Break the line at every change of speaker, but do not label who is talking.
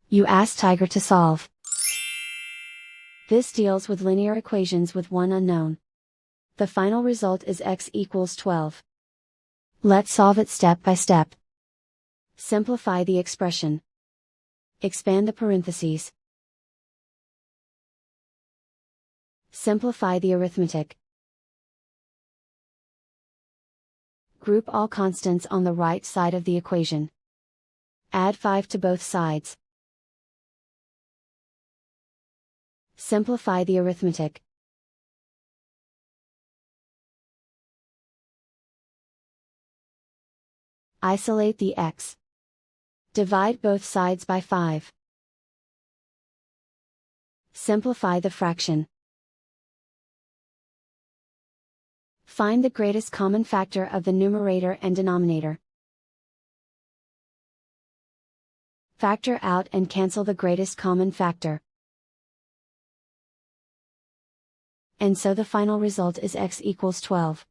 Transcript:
You ask Tiger to solve. This deals with linear equations with one unknown. The final result is x equals 12. Let's solve it step by step. Simplify the expression. Expand the parentheses. Simplify the arithmetic. Group all constants on the right side of the equation. Add 5 to both sides. Simplify the arithmetic. Isolate the x. Divide both sides by 5. Simplify the fraction. Find the greatest common factor of the numerator and denominator. Factor out and cancel the greatest common factor. And so the final result is x equals 12.